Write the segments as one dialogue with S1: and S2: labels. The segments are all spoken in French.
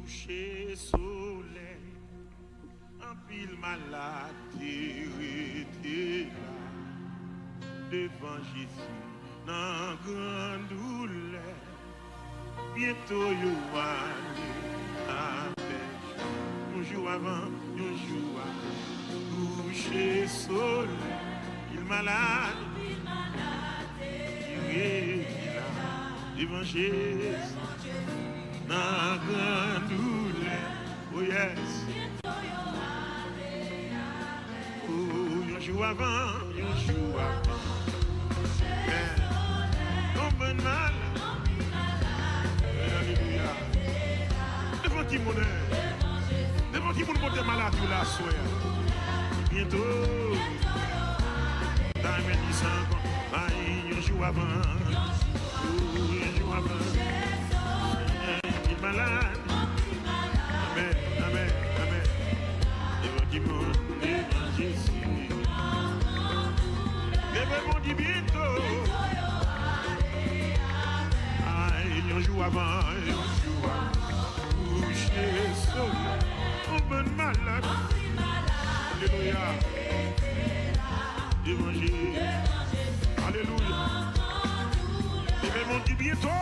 S1: coucher soleil, un pile malade était là, devant Jésus, dans grande douleur, bientôt you aller avec, un jour avant, coucher soleil, il malade, il est là, devant Jésus. Dans grande douleur, oh yes. Oh, un jour avant. On bonne mal. Alléluia. Devant qui mon devant qui mon porte malade ou la soeur. Bientôt. Dans mes 10 ans, un jour avant. Un jour avant. Malade, amen, amen, amen. Devant qui monte, devant Jésus. Devant mon dit bientôt. Aïe, un jour avant, couché soleil, on bonne malade. Alléluia. Devant Jésus. Alléluia. Devant mon dit bientôt.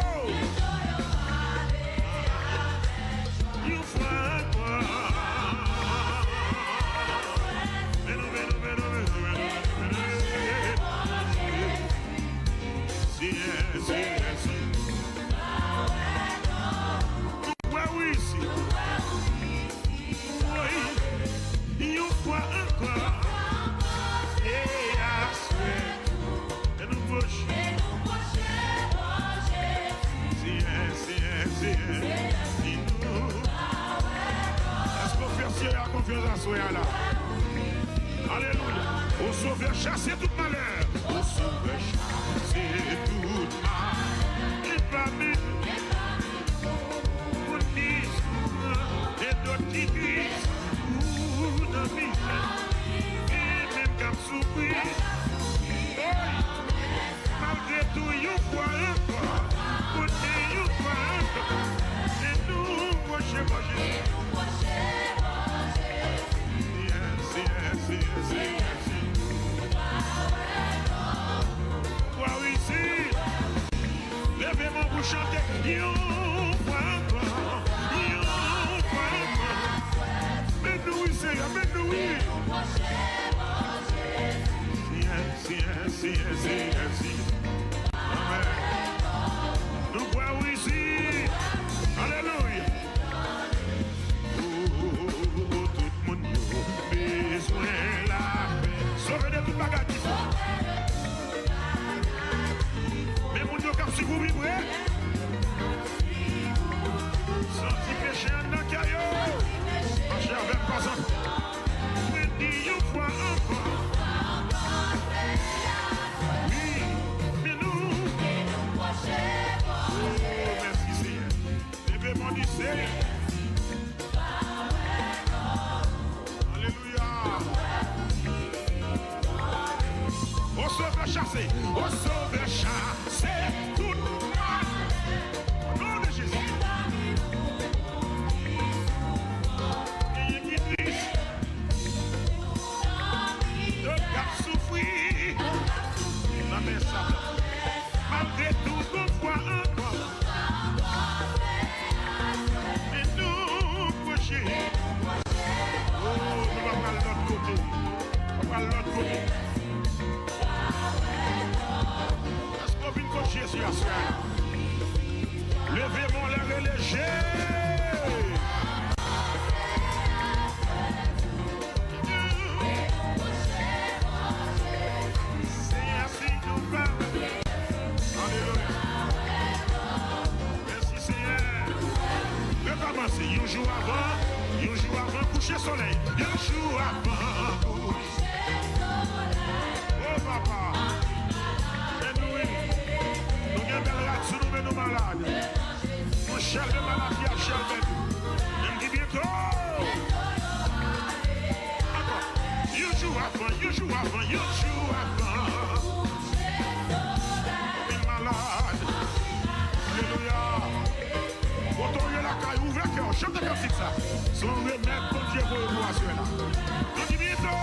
S1: Alléluia. Au sauveur chasser tout malheur. Au sauveur chasser tout mal. Et parmi nous, on dit, et d'autres qui crient, ou dans misère, et même qu'à souffrir. Malgré tout, il croit encore. On dit, il croit encore. Et nous, prochain, levez-moi pour chanter. You encore. Mais nous, Amen. Nous croyons ici. Alléluia. Tout le monde a besoin de la paix. Sauvez de toute bagarre. Mais mon Dieu, comme si vous vivrez. Sans péché en un caillou. Ma chère, avec pas un. Mais dis une fois encore. Oui, mais nous. Oh, merci Seigneur. Levez-moi du Seigneur. Alléluia. Au sauveur chassé. Au sauveur chassé. Tout le monde. Au nom de Jésus. Malgré tout, qu'on voit encore. Et nous, prochains. Oh, nous allons à l'autre côté. On va à l'autre côté. Est-ce qu'on vient contre Jésus à soi? Levez-moi l'air léger. Un jour avant coucher soleil. Un jour avant coucher soleil. Oh papa. Et nous, nous avons belle rate sur nous, mais nous malades. Mon chef de maladie a chef de nous. Il me dit bientôt. Encore. Un jour avant. On est malade. Alléluia. Retournez la Ouvre le cœur, chante comme ça. Son remède, bon Dieu, pour nous à cela. Nous disons,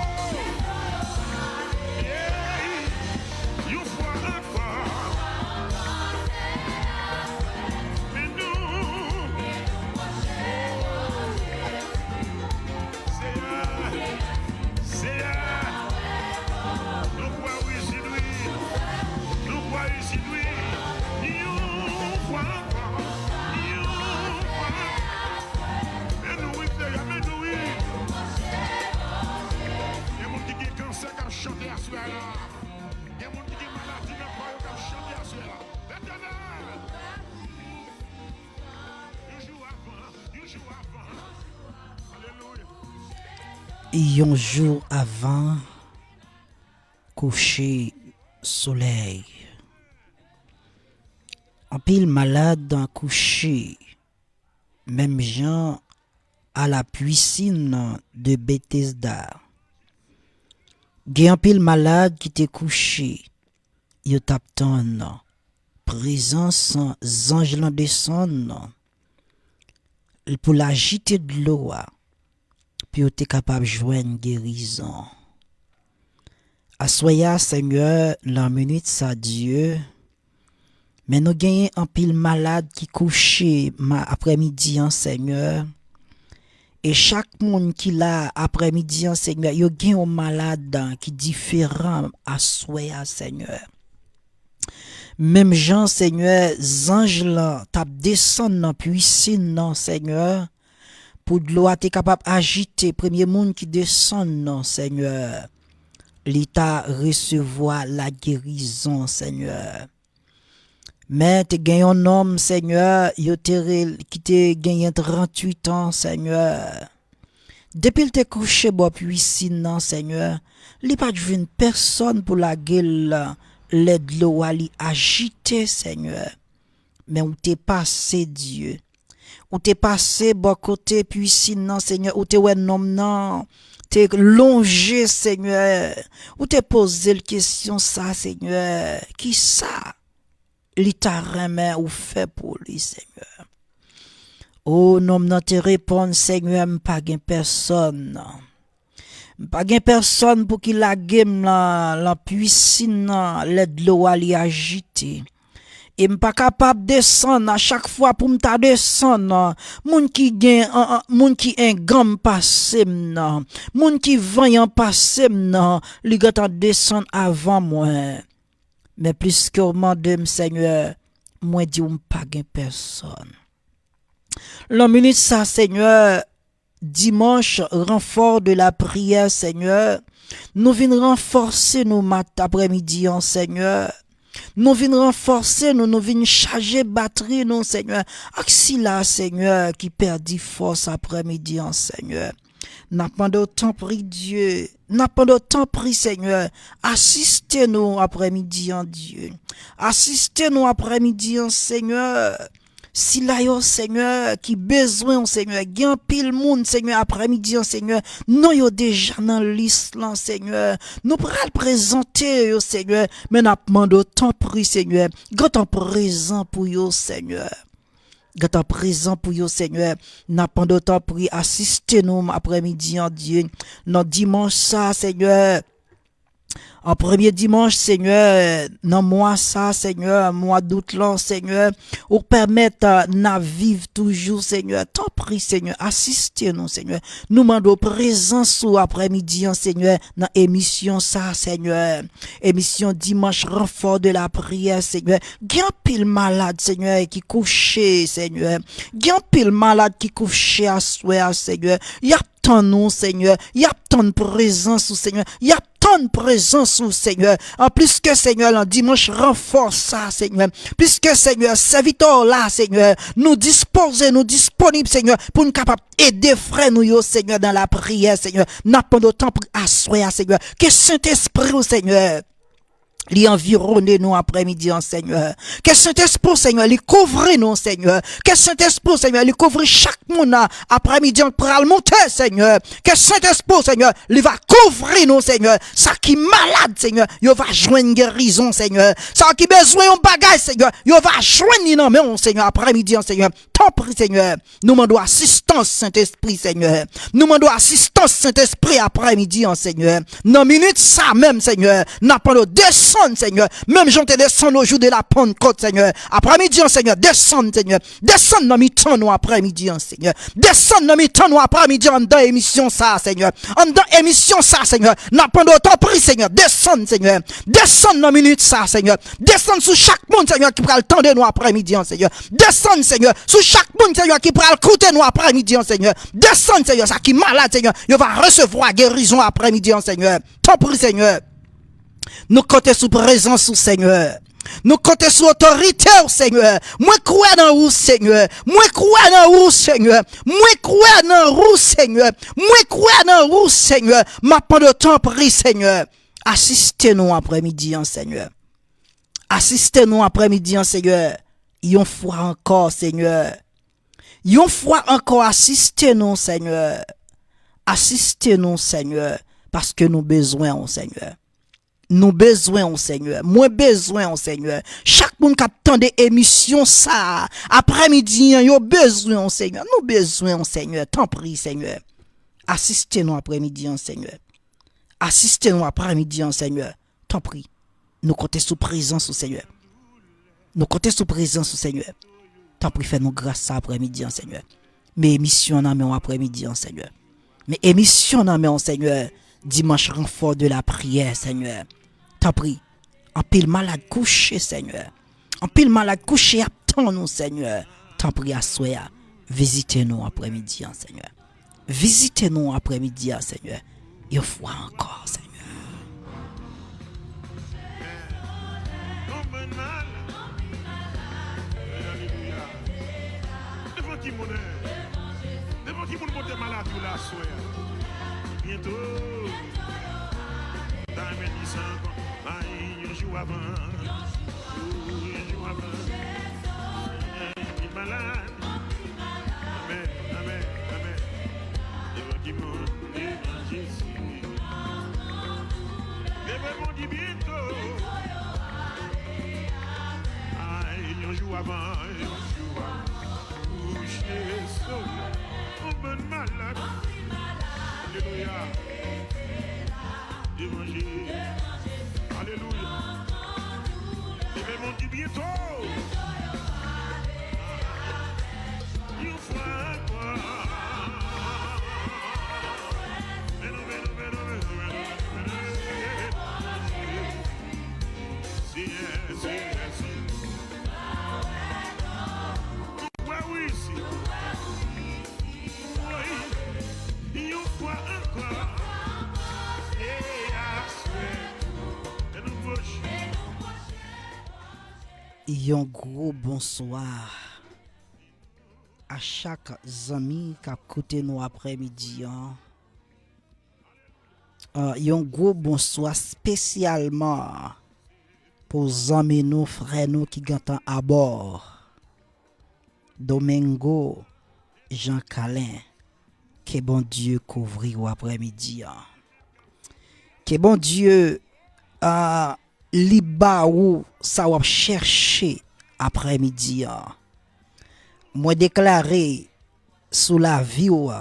S1: une fois encore. Mais nous, c'est nous croyons ici, lui. Nous croyons ici, lui. Une fois encore. Chanter à cela. Il y a des gens qui ont maladie, mais pas chanter à cela. L'éternel. Un jour avant. Alléluia.
S2: Un jour avant, coucher soleil. En pile malade dans coucher. Même gens à la piscine de Bethesda. Gen un pile malade qui t'est couché. Yo t'attend. Présence ange lan descend. Pour l'agiter de l'eau. Puis yo t'es capable de joindre guérison. Assoya Seigneur, la minute sa Dieu. Mais nous gagnons un pile malade qui couché après-midi en Seigneur. Et chaque monde qui l'a après-midi en Seigneur, il y a un malade qui est différent à soi, Seigneur. Même Jean, Seigneur, anges là, tap descend dans puissance, Seigneur, pour de l'eau t'es capable d'agiter, premier monde qui descend, Seigneur. L'État recevoir la guérison, Seigneur. Mais tu gagné un homme, Seigneur, qui te gagné 38 ans, Seigneur. Depuis que tu es couché, puissant, Seigneur, il n'y a pas de personne pour la gueule, l'aide l'eau à agiter, Seigneur. Mais où t'es passé, Dieu. Où t'es passé, côté puissant, Seigneur. Où t'es un homme, non. T'es longé, Seigneur. Où t'es posé la question, ça, Seigneur. Qui ça? L'État remet ou fait pour lui, Seigneur. Oh, non, non, te répondre, Seigneur, m'pas gen personne. M'pas gen personne pour qu'il la game la puissance, l'aide l'eau à li agiter. Et m'pas capable de descendre à chaque fois pour m'ta descendre. Moun qui gen, moun qui un gamme passé, moun qui vaillant passé, li gata descendre avant moi. Mais plus que demande, Seigneur, moi dis ou pas gen personne. La minute ça, Seigneur, dimanche, renfort de la prière, Seigneur, nous venons renforcer nos matin après-midi, Seigneur. Nous venons renforcer, nous venons charger batterie, non, Seigneur. Axi là, Seigneur, qui perdit force après-midi, Seigneur. N'a pas de temps pris Dieu. N'a pas de temps pris Seigneur. Assistez-nous après-midi en Dieu. Assistez-nous après-midi en Seigneur. Si là yo Seigneur qui besoin Seigneur, gen pile monde Seigneur après-midi Seigneur, nous yo déjà dans liste là Seigneur. Nous pral présenter yo Seigneur, mais n'a pas de temps pris Seigneur. Grand en présent pour yo Seigneur. Gata présent pour yo Seigneur, n'a pas de temps pour assister nous après-midi en Dieu. Non dimanche ça Seigneur. En premier dimanche, Seigneur, dans mois ça, Seigneur, mois d'août là, Seigneur, ou permettre na vivre toujours, Seigneur. T'en prie, Seigneur, assistez-nous, Seigneur. Nous demandons présence ou après-midi, Seigneur, dans émission ça, Seigneur. Émission dimanche, renfort de la prière, Seigneur. Gen pile malade, Seigneur, qui couche, Seigneur. Gen pile malade qui couche à soir, Seigneur. Y a tant nous, Seigneur. Y a tant de présence, Seigneur. Y a tant de présence, Seigneur. En plus que Seigneur, le dimanche renforce ça, Seigneur. Puisque Seigneur, serviteur là, Seigneur, nous disposons, nous disponibles, Seigneur, pour nous capables aider frères nous, Seigneur, dans la prière, Seigneur. N'a pas de temps pour asseoir, Seigneur. Que Saint-Esprit, Seigneur, li environne nous après-midi en Seigneur. Que Saint-Esprit, Seigneur, li couvre nous, Seigneur. Que Saint-Esprit, Seigneur, li couvre chaque monde après-midi en pral monter, Seigneur. Que Saint-Esprit, Seigneur, li va couvrir nous, Seigneur. Ça qui malade, Seigneur, yo va joindre guérison, Seigneur. Ça qui besoin en bagage, Seigneur, yo va joindre non mais Seigneur après-midi en Seigneur. ton prix, Seigneur. Nous demandons assistance, Saint-Esprit, Seigneur. Nous demandons assistance, Saint-Esprit, après-midi, Seigneur. Dans minute ça même, Seigneur. N'a pas descendre, Seigneur. Même j'en te descendre au jour de la Pentecôte, Seigneur. Après-midi, Seigneur. Descendre, Seigneur. Descendre dans mi-temps, nous, après-midi, Seigneur. Descendre dans mi-temps, nous, après-midi, en dans émission ça, Seigneur. En dans émission ça, Seigneur. N'a pas ton prix, Seigneur. Descendre, Seigneur. Descendre dans minute ça, Seigneur. Descendre sous chaque monde, Seigneur, qui prend le temps de nous après-midi, Seigneur. Descendre, Seigneur, sous chaque monde, Seigneur, qui prend le coûter nous après-midi, Seigneur. Descendre, Seigneur, ça qui est malade, Seigneur. Il va recevoir guérison après-midi, Seigneur. Ton prix, Seigneur. Nous comptons sous présence, Seigneur. Nous comptons sous autorité, Seigneur. Moi, crois dans vous, Seigneur. Moi, crois dans vous, Seigneur. Moi, crois dans vous, Seigneur. Moi, crois dans vous, Seigneur. Ma part de temps, prie, Seigneur. Assistez-nous après-midi, Seigneur. Assistez-nous après-midi, Seigneur. Yon fois encore, Seigneur. Yon fois encore, assistez-nous, Seigneur. Assistez-nous, Seigneur. Parce que nous besoin, Seigneur. Nous besoin, Seigneur. Moi besoin, Seigneur. Chaque monde qui attend des émissions, ça. Après-midi, yon besoin, Seigneur. Nous besoin, Seigneur. T'en prie, Seigneur. Assistez-nous après-midi, Seigneur. Assistez-nous après-midi, Seigneur. T'en prie. Nous comptons sous présence, Seigneur. Nous comptons sous présence, Seigneur. T'en prie, fais-nous grâce après-midi, Seigneur. Mais émission en main après-midi, Seigneur. Mais émission en main, Seigneur. Dimanche renfort de la prière, Seigneur. T'en prie. En pile malade couché, Seigneur. En pile malade couché, attends-nous, Seigneur. T'en prie, à soya. Visitez-nous après-midi, Seigneur. Visitez-nous après-midi, Seigneur. Une fois encore, Seigneur.
S1: Devant qui mon côté malade ou la soeur. Bientôt. Dans mes 10 ans, un jour avant. Un jour avant. Il est malade. Amen, amen, amen. Devant qui mon devant Jésus. Devant mon dit bientôt. Un jour avant. Bonne malade. Alléluia. Évangile. Alléluia. L'événement du bientôt. Il faut quoi?
S2: Un gros bonsoir à chaque ami qui a écouté nous après-midi. Un gros bonsoir spécialement pour amis nous, frères nous qui sont à bord. Domingo, Jean Calin, que bon Dieu couvrir après-midi. Que bon Dieu liba ou ça va chercher après-midi. Moi déclaré sous la vie ou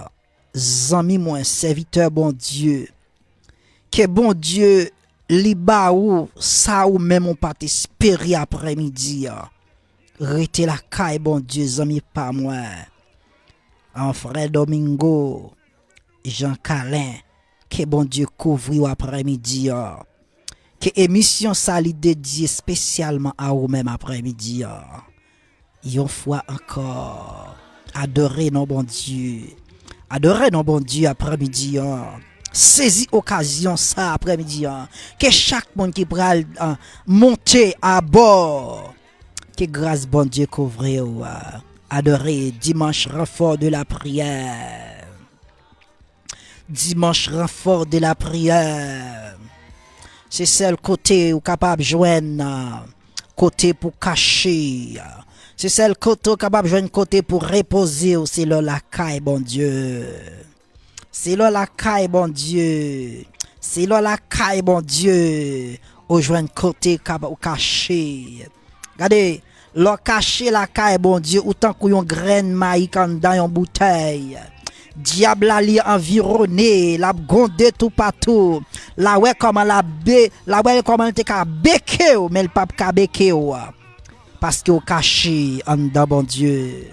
S2: zami moi serviteur bon Dieu que bon Dieu liba ou ça ou même on pas espérer après-midi. Rete la caille bon Dieu zami pas moi. En frère Domingo Jean Calin que bon Dieu couvrir après-midi. Que émission ça li dédiée spécialement à vous même après-midi. Une fois encore, adorer nos bon Dieu. Adorer nos bon Dieu après-midi. Saisis occasion ça après-midi. Que chaque monde qui pral monter à bord. Que grâce bon Dieu couvre. Adorer dimanche renfort de la prière. Dimanche renfort de la prière. C'est celle côté ou capable joindre côté pour cacher. C'est celle côté capable joindre côté pour reposer. C'est là la caille bon Dieu. C'est là la caille bon Dieu. C'est là la caille bon Dieu. Au joindre côté capable cacher. Regardez, L'on caché la caille, bon Dieu, autant qu'on yon graine maïs dans yon bouteille. Diable a li environné, la gondé tout partout. La ouais comment la ouais comment te ka beke ou, mais le pape ka beke ou. Parce que au caché en dedans bon Dieu.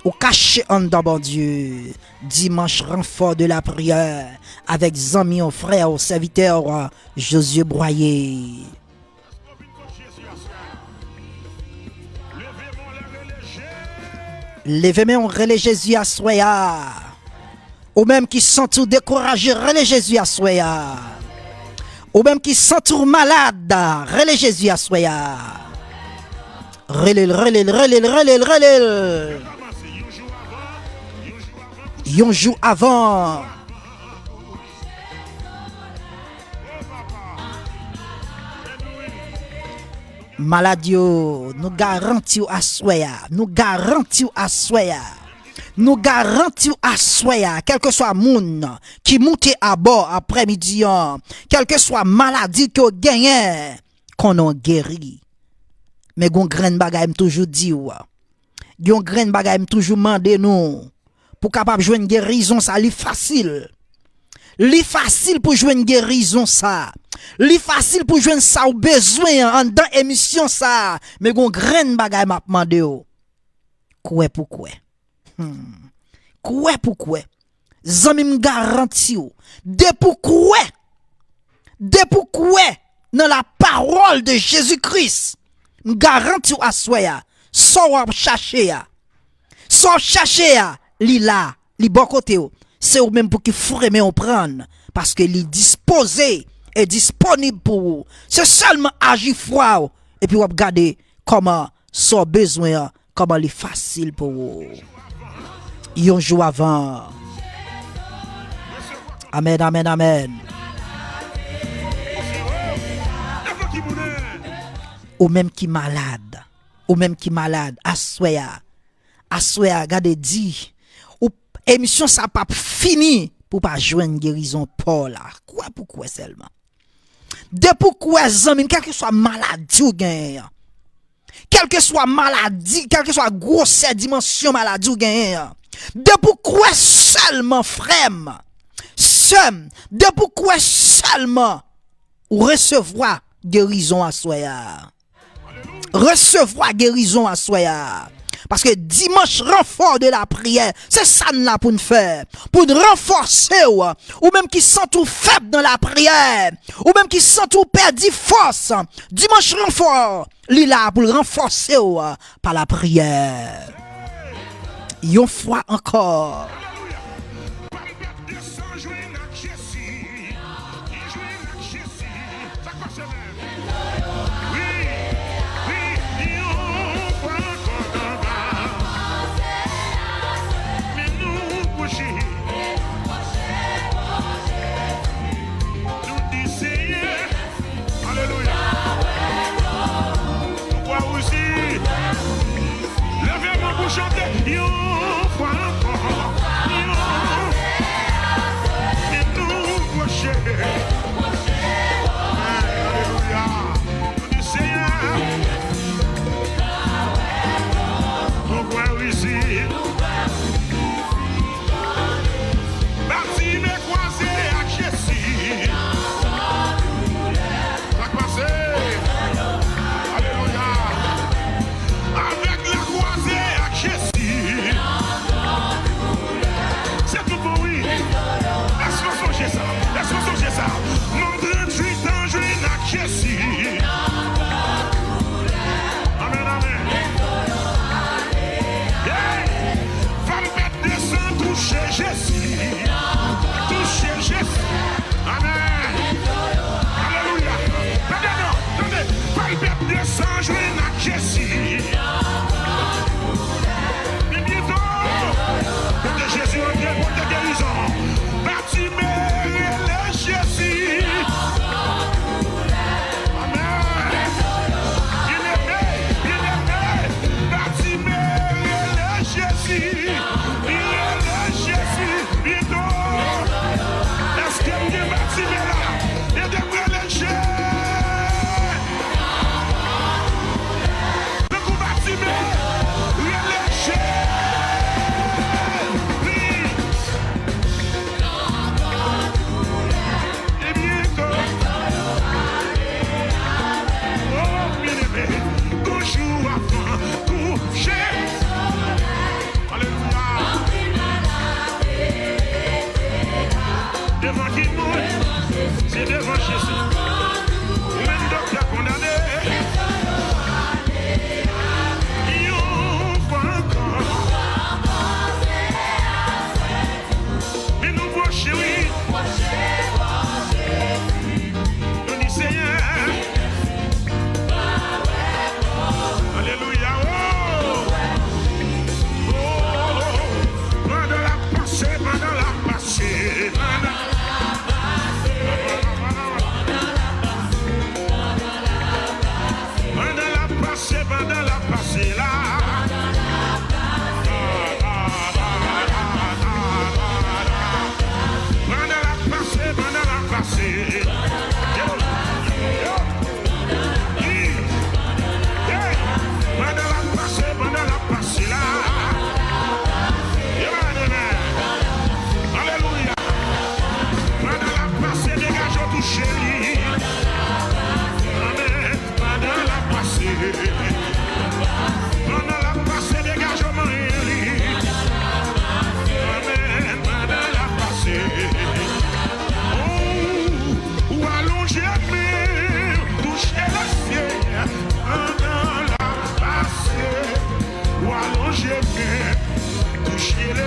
S2: Au caché en dedans bon Dieu. Dimanche renfort de la prière avec amis, frères, serviteurs Josué Broyer. Levez-moi on relais Jésus à soya. Ou même qui sont tout découragés, relais Jésus à soya. Ou même qui sont tout malades, relais Jésus à soya. Relais. Yon jour avant. Maladio, nous garantissons à soya. Nous garantissons à soya. Nous garantissons à soya, quel que soit moun qui monte à bord après-midi, quelle que soit maladie que vous gagnez, qu'on en guérit. Mais gon graine bagay toujours dit ou. Gon graine bagay toujours mandé nous pour capable joindre guérison ça li facile. Li facile pour joindre guérison ça. Li facile pour joindre ça ou besoin en dans émission ça. Mais gon graine bagay m'a mandé ou. Quoi pourquoi? Quoi pourquoi? Zami m garanti ou. De pourquoi dans la parole de Jésus-Christ m garanti ou assoya so wap chercher ya. So chercher ya li la, li bon côté ou. C'est ou même pour qui freme on prendre parce que li disposé et disponible pour vous. C'est seulement agir froid et puis wap garder comment so besoin comment li facile pour vous. Yon jour avant. Amen, amen, amen. Ou même qui malade. Ou même qui malade. Assoya, regardez, dit. Ou émission ça pas fini pour pas joindre guérison Paul là. Quoi pourquoi seulement? De pourquoi zami, quelle que soit maladie ou gagne. Quelle que soit maladie, quelle que soit grosse dimension maladie ou gagne. De pourquoi seulement frère, de pourquoi seulement ou recevoir guérison à soya. Recevoir guérison à soya. Parce que dimanche renfort de la prière, c'est ça là pour nous faire, pour nous renforcer ou même qui sont tout faible dans la prière, ou même qui sont tout perdu force. Dimanche renfort, il là pour renforcer par la prière. Yon fois encore.
S1: Chanter, yon fois encore.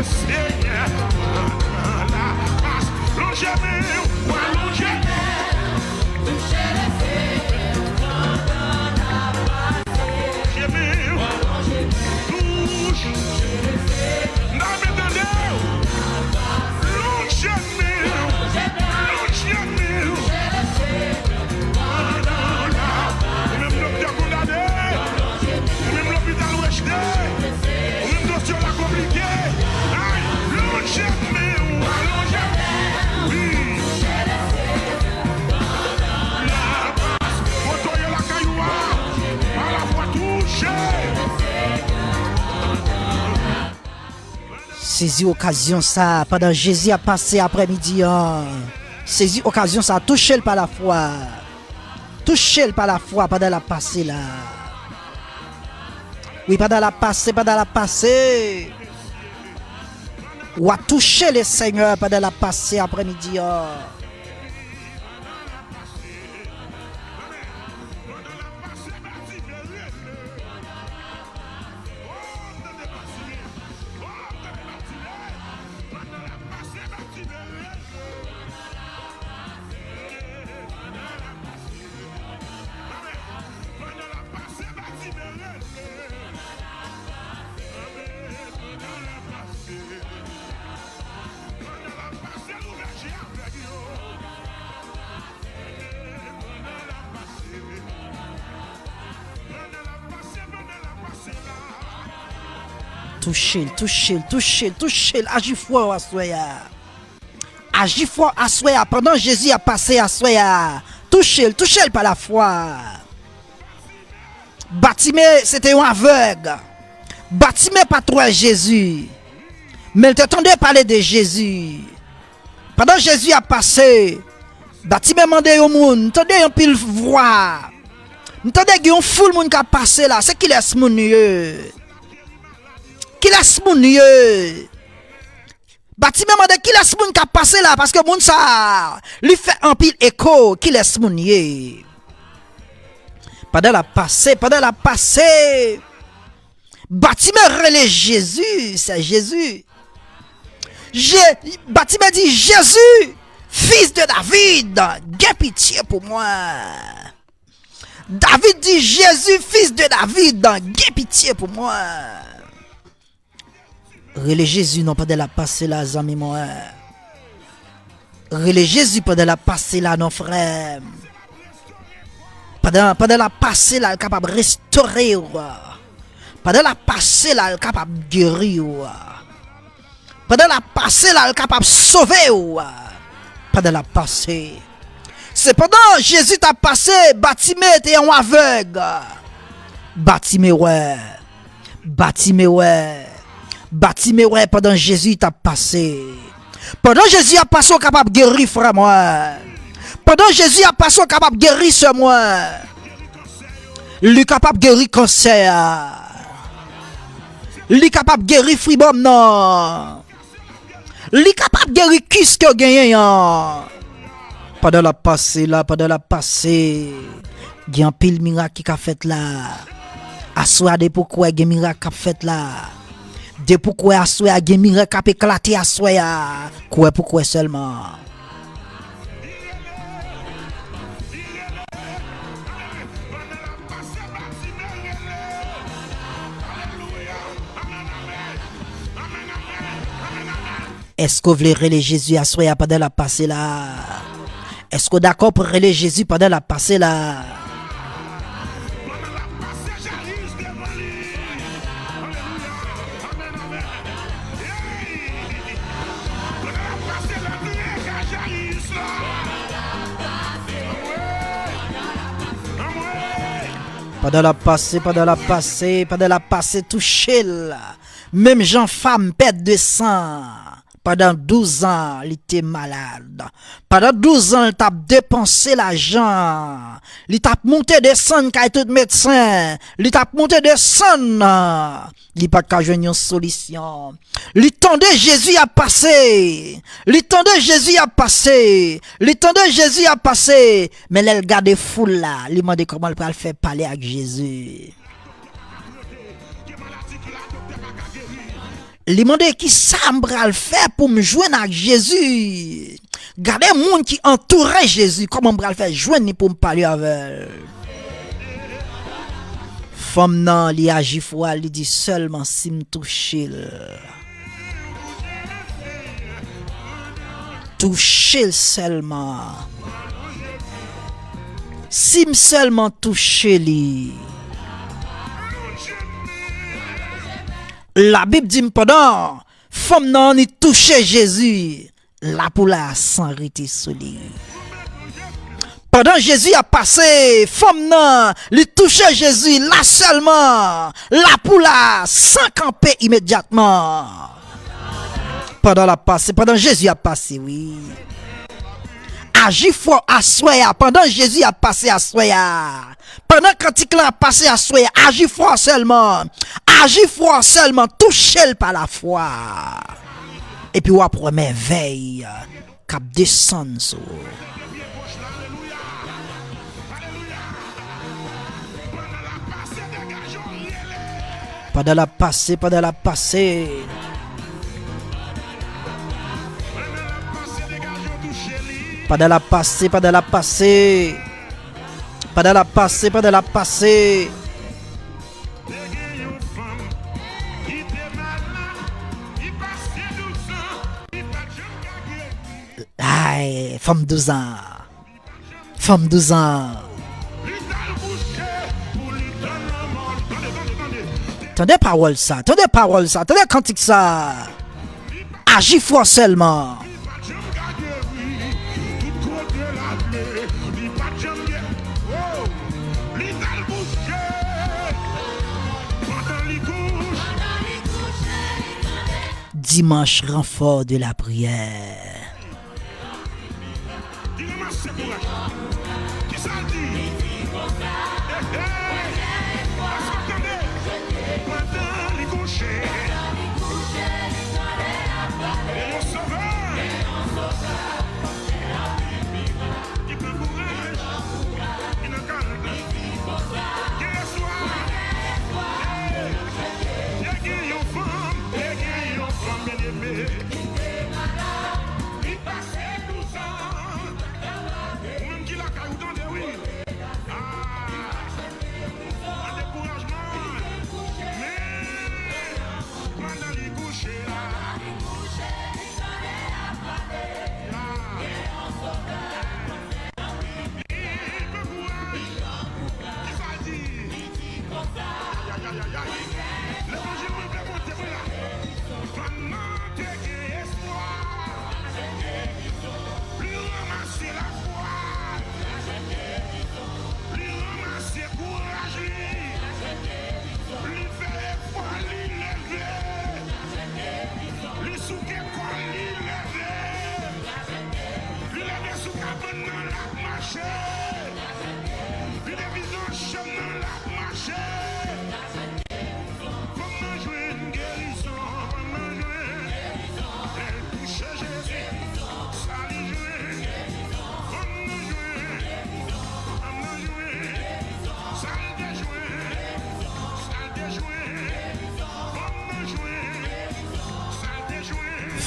S1: Seigneur, pendant la passe, longez mes, ouais, longez mes. Touchez les fers, pendant la passe. Longez mes, touche. Non, mais attendez. Longez mes, longez mes. Pendant la, ou même docteur condamné, ou même l'hôpital ouest. Sur la compliquée, aïe, longez mes, allongez, oui. La passe, côtoyer la cailloua, à la fois toucher.
S2: Saisis occasion ça pendant Jésus a passé après-midi. Saisis occasion ça, touchez-le par la foi. Touchez-le par la foi pendant la passée là. Oui, pendant la passée. Ou à toucher le Seigneur pendant la passée après-midi. Touchez, agis fort à soya. Agis fort à soya pendant Jésus a passé à soya. Touchez par la foi. Bartimée, c'était un aveugle. Bartimée pas trop Jésus. Mais il t'entendait parler de Jésus. Pendant Jésus a passé, Bartimée demandait au monde, entendez un pile voix. Entendez qu'il y a un foule monde qui a passé là, c'est qui laisse mon Dieu. Qui laisse mon Dieu. Bartimée demandait qui laisse mon qui a passé là parce que mon ça lui fait un pile écho, qui laisse mon Dieu. Pendant la passé, Bartimée relève Jésus, c'est Jésus. Bartimée dit Jésus, fils de David, aie pitié pour moi. David dit Jésus, fils de David, aie pitié pour moi. Relève Jésus, non pas de la passé là, amis moi. Relève Jésus, pas de la passé là, non frère. Pas de la passé là, capable de restaurer. Pas de la passé là, capable de guérir. Pendant la passée là, capable de sauver ou pendant la passée. C'est pendant Jésus t'a passé, Bartimée était un aveugle. Bartimée ouais, pendant Jésus t'a passé. Pendant Jésus a passé, capable de guérir frère moi. Pendant Jésus a passé, capable de guérir sur moi. Lui capable de guérir cancer. Lui capable de guérir fribom non. Lui capable de guérir qui ce que gagné. Pendant la passée là, il y a un pile miracle qui a fait là. Assoir de pourquoi il y a un miracle qui a fait là. De pourquoi assoir il y a un miracle qui a éclaté assoir. Pourquoi seulement. Est-ce que vous voulez relayer Jésus à soi pendant la passée là? Est-ce que vous d'accord pour relayer Jésus pendant la passée là? Pendant la passée, touché là. Même Jean femme perte de sang. Pendant 12 ans, il était malade. Pendant 12 ans, il t'a dépensé l'argent. Il t'a monté des sang quand tout médecin. Il t'a monté des sang. Il pas qu'à joindre une solution. Il tendait Jésus à passer. Mais elle garde foule là. Il demande comment il peut le faire parler avec Jésus. Li mande qui ça m'bral faire pour me joindre avec Jésus. Gardez monde qui entourait Jésus, comment m'bral faire joindre pour me parler avec. Femme nan li agi fwa, li dit seulement si me toucher. Toucher seulement. Si me seulement toucher li. La Bible dit pendant femme nan ni toucher Jésus, la pour la sang rete sous lui. Pendant Jésus a passé, femme nan li toucher Jésus là seulement, la pour la sang camper immédiatement. Pendant Jésus a passé, oui. Agi fort à soya, pendant Jésus a passé à soya. Pendant cantique là a passé à soya, agi fort seulement. Agi fort seulement, touché par la foi. Et puis, ou après merveille, cap descend sur. Pendant la passée. Pendant la passée, pendant la passée. Aïe, femme 12 ans. Femme 12 ans. Tendez parole ça, tendez cantique ça. Agis fort seulement. Dimanche, renfort de la prière.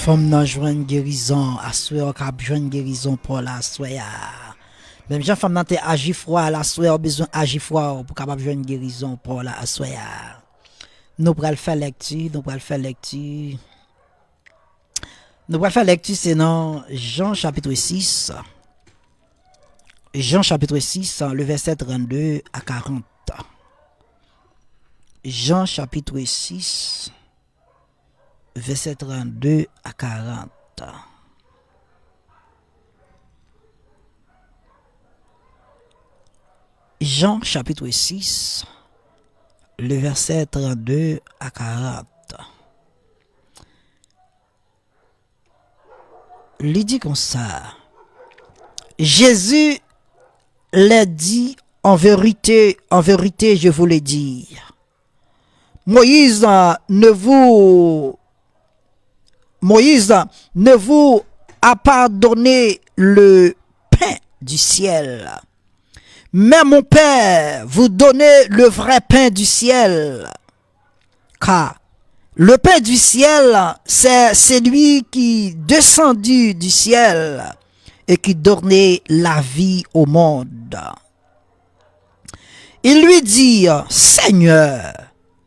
S2: Femme nan joine guérison, assurer k'ap joine guérison pour la soya. Même gens femme nan te agi froid la soya besoin agi froid pour capable joine guérison pour la soya. Nous pral faire lecture, c'est dans Jean chapitre 6. Jean chapitre 6, le verset 32 à 40. Jean chapitre 6, verset 32 à 40. Jean chapitre 6, le verset 32 à 40. Il dit comme ça. Jésus l'a dit, en vérité, je vous le dis. Moïse ne vous a pas donné le pain du ciel. Mais mon Père vous donnez le vrai pain du ciel. Car Le pain du ciel, c'est celui qui descendu du ciel et qui donnait la vie au monde. Il lui dit, Seigneur,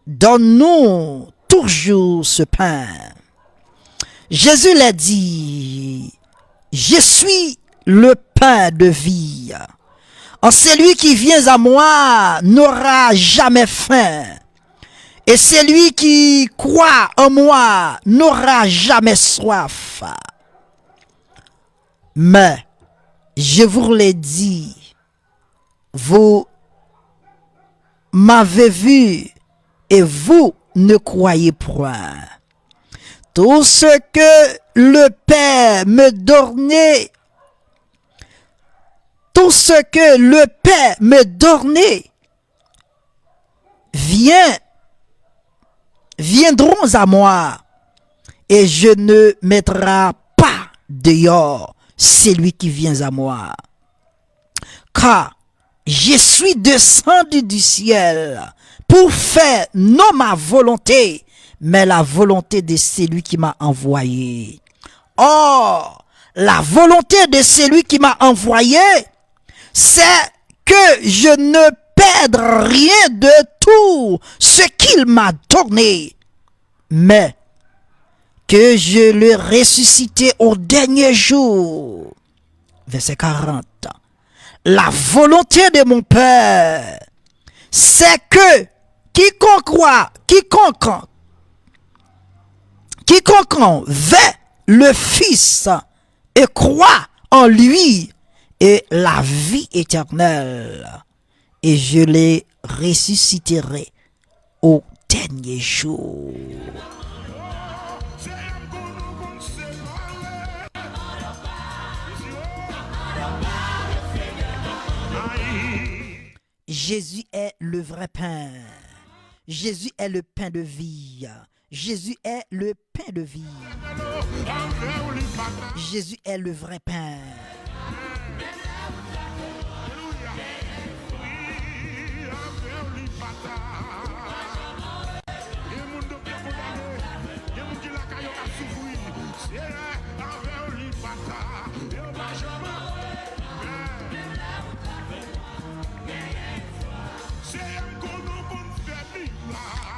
S2: donne-nous toujours ce pain. Jésus l'a dit, je suis le pain de vie. En celui qui vient à moi n'aura jamais faim. Et celui qui croit en moi n'aura jamais soif. Mais, je vous l'ai dit, vous m'avez vu et vous ne croyez point. Tout ce que le Père me donnait, tout ce que le Père me donnait, viendront à moi, et je ne mettrai pas dehors celui qui vient à moi. Car je suis descendu du ciel pour faire non ma volonté, mais la volonté de celui qui m'a envoyé. Or, la volonté de celui qui m'a envoyé, c'est que je ne perde rien de tout ce qu'il m'a donné, mais que je le ressuscite au dernier jour. Verset 40. La volonté de mon Père, c'est que quiconque veut le Fils et croit en lui et la vie éternelle, et je les ressusciterai au dernier jour. Jésus est le vrai pain. Jésus est le pain de vie. Jésus est le pain de vie. Jésus est le vrai pain.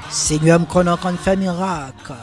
S2: Seigneur, me connaît qu'on fait miracle.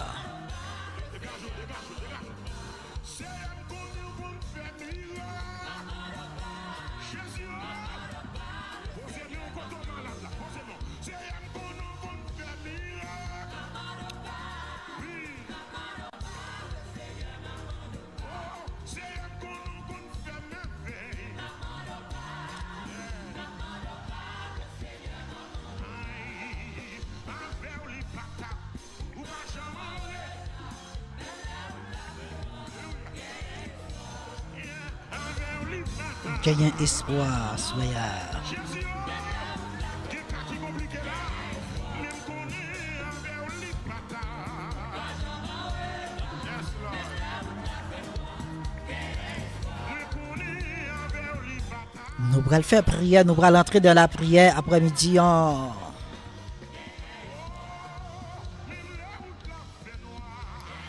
S2: Qu'il y ait un espoir, soyez. Nous allons faire prière, nous allons entrer dans la prière après-midi.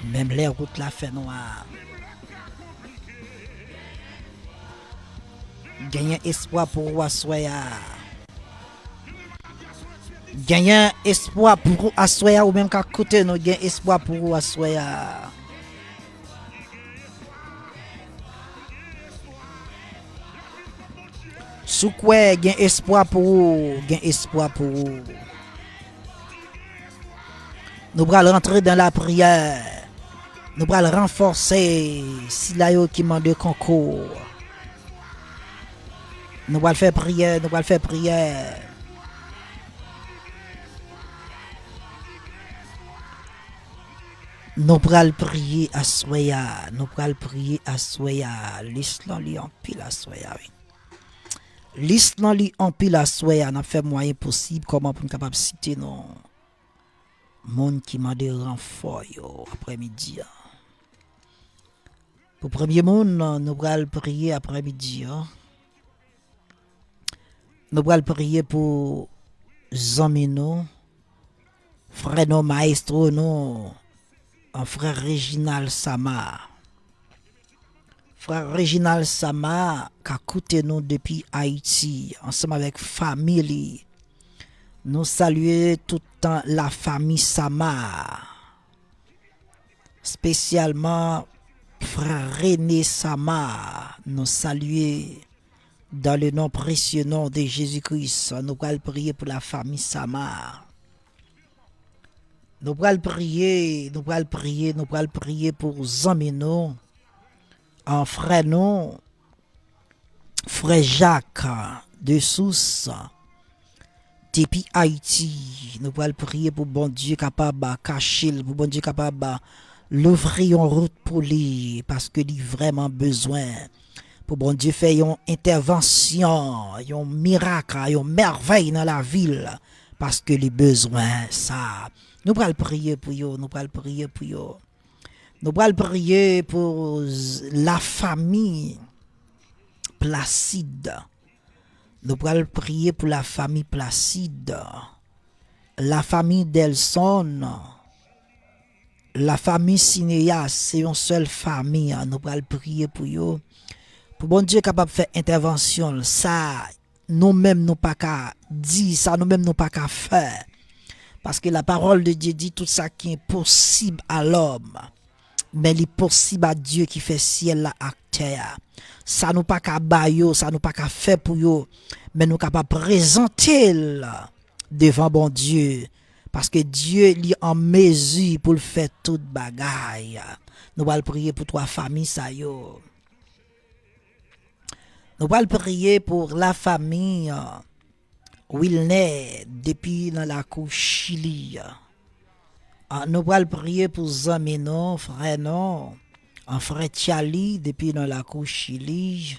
S2: Même les routes la fait noire. Gagner espoir pour vous assoya. Gagner espoir pour vous assoya ou même qu'à côté nous gagne espoir pour vous assoya. Sous quoi gagne espoir pour vous, gagne espoir pour vous. Nous allons rentrer dans la prière. Nous allons renforcer si la yo qui m'a de concours. Nous allons faire prière, nous allons faire prière. Nous allons prier à Soya, nous allons prier à Soya. L'Islam li en pile à Soya. L'Islam li en pile à Soya, n'a fait moyen possible comment pour nous capable citer non. Monde qui m'a de renfort après-midi. Pour premier monde, nous allons prier après-midi. Nous allons prier pour Zamino, frère non maestro non, un frère Réginal Sama. Frère Réginal Sama, qui a coûté nous depuis Haïti, ensemble avec famille. Nous saluons tout le temps la famille Sama. Spécialement frère René Sama. Nous saluons dans le nom précieux nom de Jésus-Christ. Nous allons prier pour la famille Sama. Nous allons prier pour Zamino. En frère non, frère Jacques de Sousse, depuis Haïti, nous allons prier pour bon Dieu capable de cacher, pour bon Dieu capable de l'ouvrir en route pour lui, parce que il a vraiment besoin. Pour bon Dieu faire une intervention, un miracle, une merveille dans la ville, parce que les besoins ça. Nous allons prier pour eux, nous allons prier pour eux. Nous allons prier pour la famille Placide. Nous allons prier pour la famille Placide. La famille Delson. La famille Cinéas. C'est une seule famille. Nous allons prier pour eux. Pour bon Dieu capable de faire intervention. Ça, nous-mêmes, nous pas qu'à dire. Ça, nous-mêmes, nous pas qu'à faire. Parce que la parole de Dieu dit tout ça qui est possible à l'homme. Mais il est possible à Dieu qui fait ciel la à terre. Ça nous pas qu'à bailler, ça nous pas qu'à faire pour eux, mais nous capable présenter devant bon Dieu parce que Dieu est en mesure pour le faire toute bagaille. Nous allons prier pour trois familles ça yo. Nous allons prier pour la famille Wilner depuis dans la cour Chili. Nous allons prier pour Zamino, frère non, un frère Tchali depuis dans la cour Chili.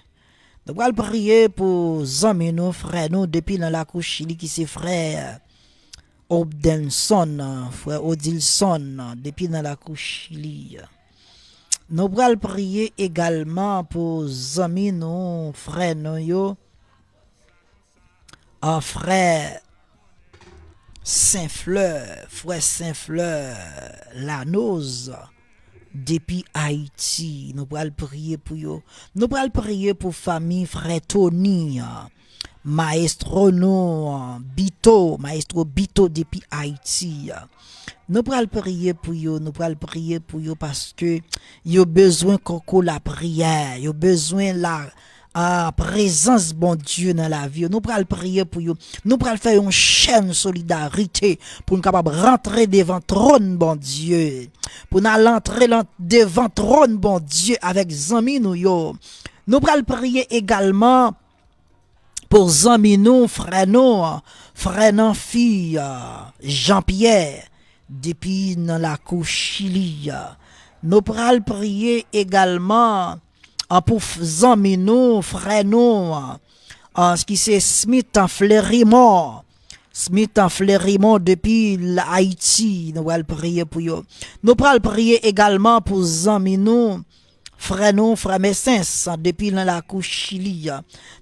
S2: Nous allons prier pour Zamino, frère non, depuis dans la cour Chili qui c'est frère Obdenson, frère Odilson depuis dans la cour Chili. Nous allons prier également pour Zamino, frère non yo, un frère Saint-Fleur, frère Saint-Fleur, Lanose, depuis Haïti. Nous allons prier pour eux. Nous allons prier pour famille frère Tony, maestro Bito depuis Haïti. Nous allons prier pour eux, parce que ils ont besoin qu'on la prière, ils ont besoin la présence bon Dieu dans la vie. Nous allons prier pour eux. Nous allons faire une chaîne de solidarité pour nous capable rentrer devant trône bon Dieu. Pour nous entrer devant trône bon Dieu avec zami nous yo. Nous allons prier également pour zami nous, frère non fille Jean-Pierre depuis dans la cour Chili. Nous allons prier également pour zami nous, frère nous, ce qui c'est Smith en Fleurimont depuis Haïti. Nous allons prier pour eux. Nous allons prier également pour zami nous, frère Messens depuis la cour Chili.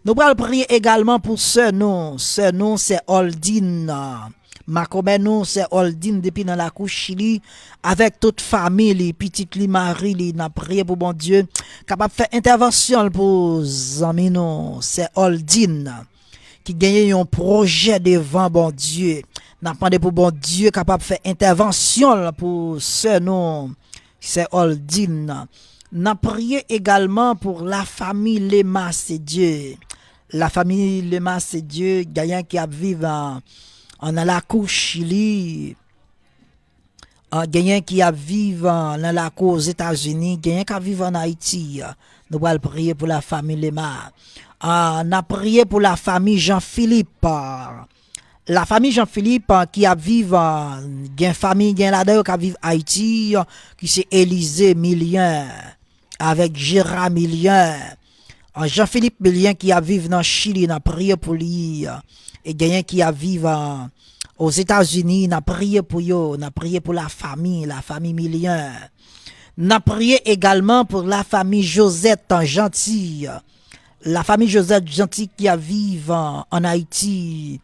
S2: Nous allons prier également pour sœur nous c'est Oldine. Macomeno c'est Oldine depuis dans la cour Chili avec toute famille, les petites li Marie, li n'a prié pour bon Dieu capable faire intervention pour Zamino, c'est Oldine qui gagne un projet devant bon Dieu. N'a demandé pour bon Dieu capable faire intervention pour ce nom, c'est Oldine. N'a prié également pour la famille Lema c'est Dieu. La famille Lema c'est Dieu, gagnant qui a vivre en la cour Chili, gagnant qui a vivre dans la cour aux États-Unis, gagnant qui a vivre en Haïti. Nous allons prier pour la famille Lema. On a prié pour la famille Jean-Philippe. La famille Jean-Philippe qui a vivre, gagne famille gagne là-dedans qui a vivre Haïti, qui c'est Élisée Millien avec Gérard Millien. Jean-Philippe Millien qui a vivre dans Chili, on a prié pour lui. Et gagnant qui a vivre aux États-Unis, on a prié pour eux, on a prié pour la famille Millien. On a prié également pour la famille Josette Gentil. La famille Josette Gentil qui a vivre en Haïti.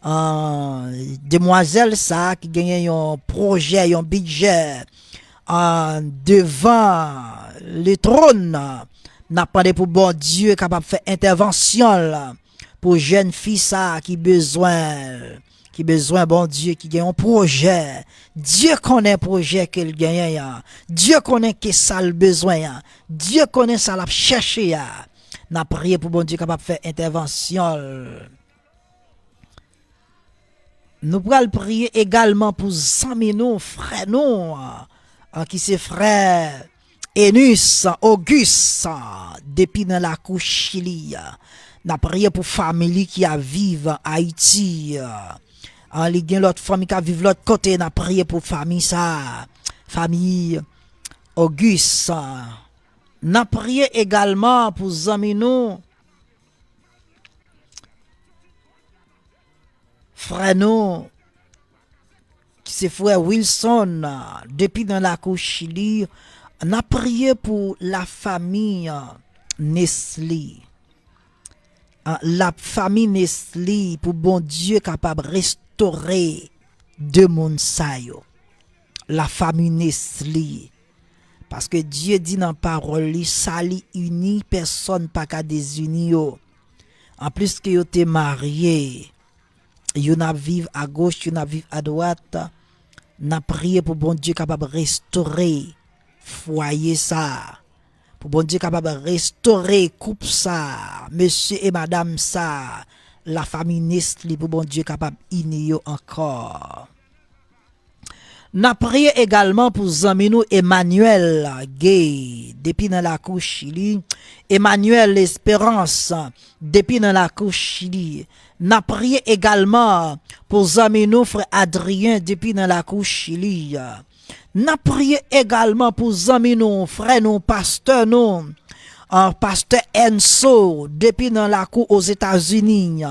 S2: demoiselle ça qui gagne un projet, un budget devant le trône, n'a pas pour bon Dieu capable de faire intervention là, pour jeune fille ça qui besoin bon Dieu qui gagne un projet. Dieu connaît le projet qu'il gagne. Dieu connaît que ça le besoin. Dieu connaît ça l'a cherché. N'a prié pour bon Dieu capable de faire intervention. Nous pourrons prier également pour amis nous, frères nous, qui c'est frère Enus, Auguste, depuis dans la couche Chili. Nous prié pour famille qui a vivre en Haïti. En ligue l'autre famille qui a vivre l'autre côté, nous prié pour famille ça, famille Auguste. Nous prié également pour amis nous, frère nous, qui c'est frère Wilson, depuis dans la couche Chili. On a prié pour la famille Nestlé. La famille Nestlé, pour bon Dieu capable de restaurer deux mondes sa yo. La famille Nestlé. Parce que Dieu dit dans la parole, ça li uni, personne pas qu'à désunir yo. En plus que yo te marié, yo n'a vivre à gauche, yo n'a vivre à droite. N'a prié pour bon Dieu capable de restaurer foyer ça, pour bon Dieu capable de restaurer couple ça, monsieur et madame ça, la famille Nestlé, pour bon Dieu capable d'inyo encore. N'a prié également pour zami nous Emmanuel Gay depuis dans la couche Chili, Emmanuel l'Espérance depuis dans la couche Chili. N'a prié également pour zami nous frère Adrien depuis dans la couche Chili. N'a prié également pour zami nous frère nous pasteur nous pasteur Enso depuis dans la cour aux États-Unis.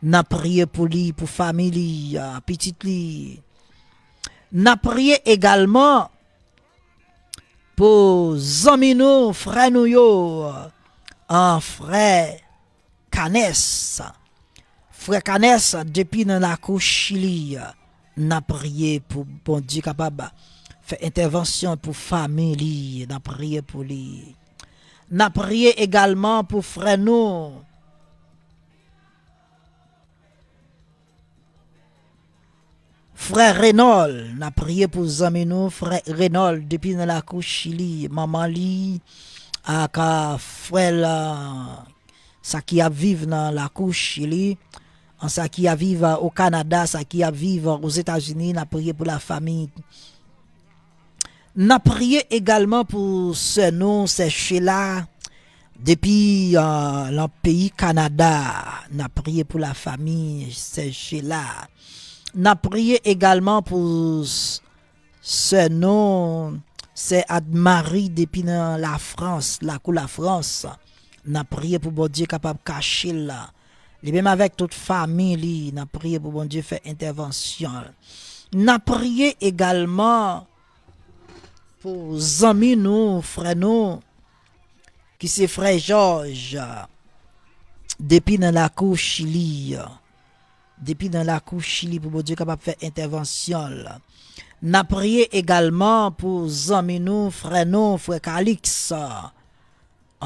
S2: N'a prié pour lui, pour famille petite li. N'a prié également pour zami nous frère nous yo frère Canès. Frère Canès depuis dans la cour Chili. N'a prié pour bon Dieu capable faire intervention pour famille, n'a prié pour lui. N'a prié également pour frère nous frère Renaud, n'a prié pour zami nous frère Renaud depuis dans la couche Chili, maman li aka frère ça qui a vivre dans la couche Chili, en ça qui a vivre au Canada, ça qui a vivre aux États-Unis, n'a prié pour la famille. N'a prié également pour ce nom, c'est Sheila, depuis le pays Canada. N'a prié pour la famille, c'est Sheila. N'a prié également pour ce nom, c'est Admarie, depuis la France, la France. N'a prié pour bon Dieu capable de cacher là. Et même avec toute famille, n'a prié pour bon Dieu faire intervention. N'a prié également pour amis nous, frère nous, qui c'est frère Georges, depuis dans la cour Chili, depuis dans la cour Chili, pour bon Dieu capable de faire intervention. N'a prié également pour amis nous, frère Calix,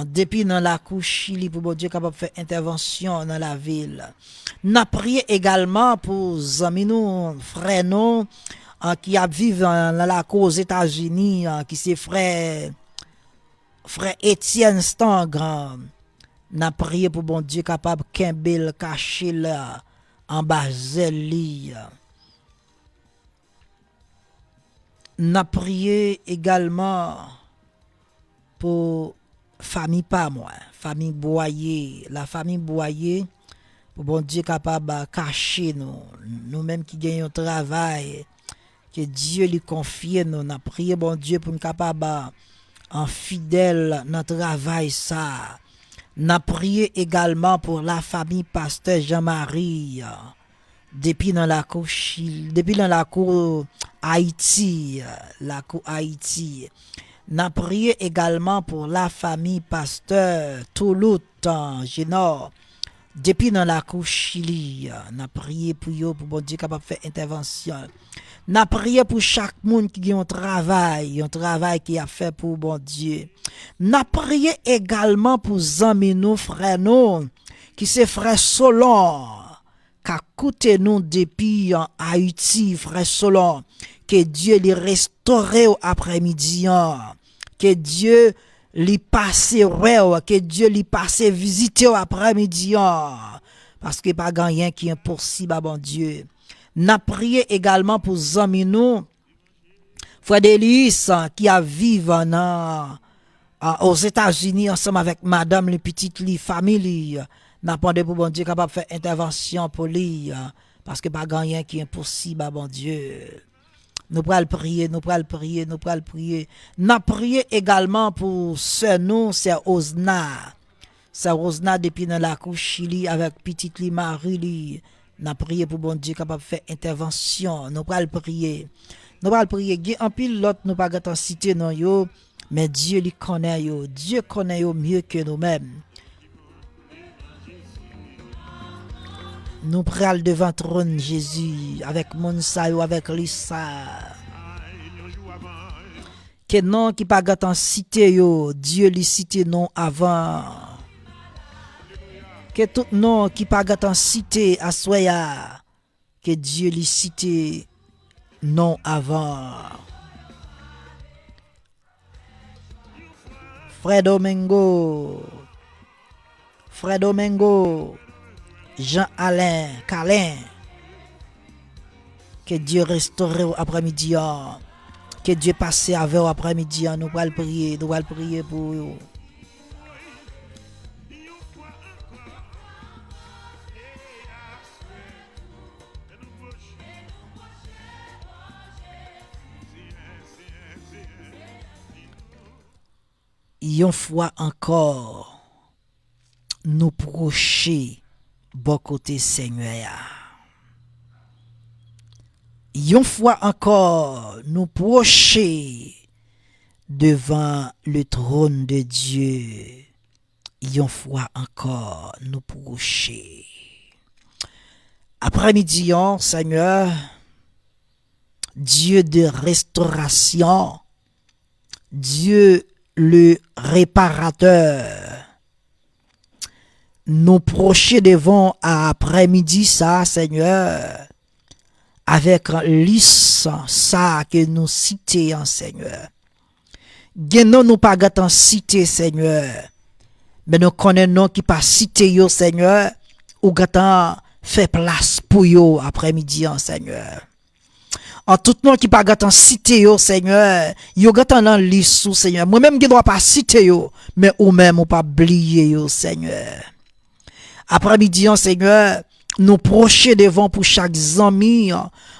S2: depuis dans la cour Chili, pour bon Dieu capable de faire intervention dans la ville. N'a prié également pour amis nous, frère nous, qui a vécu dans la cour aux États-Unis, qui c'est frère Étienne Stangran. N'a prié pour bon Dieu capable Kimbel caché là en Baseli. N'a prié également pour famille pas moi, famille Boyer, la famille Boyer, pour bon Dieu capable cacher nous mêmes qui gagnons travail, que Dieu lui confie nous. N'a prié bon Dieu pour nous capable en fidèle dans travail ça. N'a prié également pour la famille pasteur Jean-Marie, depuis dans la cour depuis dans la cour Haïti, la cour Haïti. N'a prié également pour la famille pasteur Touloute Génor, Depuis dans la couche Chili, n'a prié pour yo pour bon Dieu capable faire intervention. N'a prié pour chaque monde qui a un travail qui a fait pour bon Dieu. N'a prié également pour amis nous frères nous qui c'est frère Solon qui a coûté nous depuis en Haïti frère Solon que Dieu les restauré après-midi que Dieu li passe que Dieu li passe visiter après-midi parce que pas rien qui est impossible à bon Dieu. N'a prié également pour amis nous frère Delis qui a vivre aux États-Unis ensemble avec madame les petites li famille n'a demandé pour bon Dieu capable faire intervention pour lui parce que pas rien qui est impossible à bon Dieu. Nous pourrons prier. N'a prié également pour sœur nous, c'est Osna. C'est Osna depuis dans la couche Chili avec petite li Marie li. N'a prié pour bon Dieu capable faire intervention. Nous pourrons prier. En pile l'autre nous pas gâter citer non yo, mais Dieu lui connaît yo. Dieu connaît yo mieux que nous-mêmes. Nous prenons devant trône Jésus avec Monsayo, avec Lisa. Que non qui pas gâte en cité yo, Dieu lui cité non avant. Que tout non qui pas gâte en cité à soya, que Dieu lui cité non avant. Frère Domingo. Jean-Alain, Calin, que Dieu restaure après-midi, que Dieu passe avec après-midi, nous allons prier pour eux. Une fois encore, nous procher bon côté Seigneur. Une fois encore, nous procher devant le trône de Dieu. Une fois encore, nous procher. Après-midi, Seigneur, Dieu de restauration, Dieu le réparateur, nous procher devant après-midi ça, Seigneur, avec liste ça que nous citons, Seigneur. Genon nous pas gâtant cité, Seigneur, mais nous connaissons qui pas cité yo, Seigneur, ou gâtant fait place pour yo après-midi, Seigneur. En tout nom qui pas gâtant cité yo, Seigneur, yo gâtant dans liste, Seigneur. Moi-même qui dois pas citer yo, mais ou même ou pas oublier yo, Seigneur. Après-midi, Seigneur, nous procher devant pour chaque ami,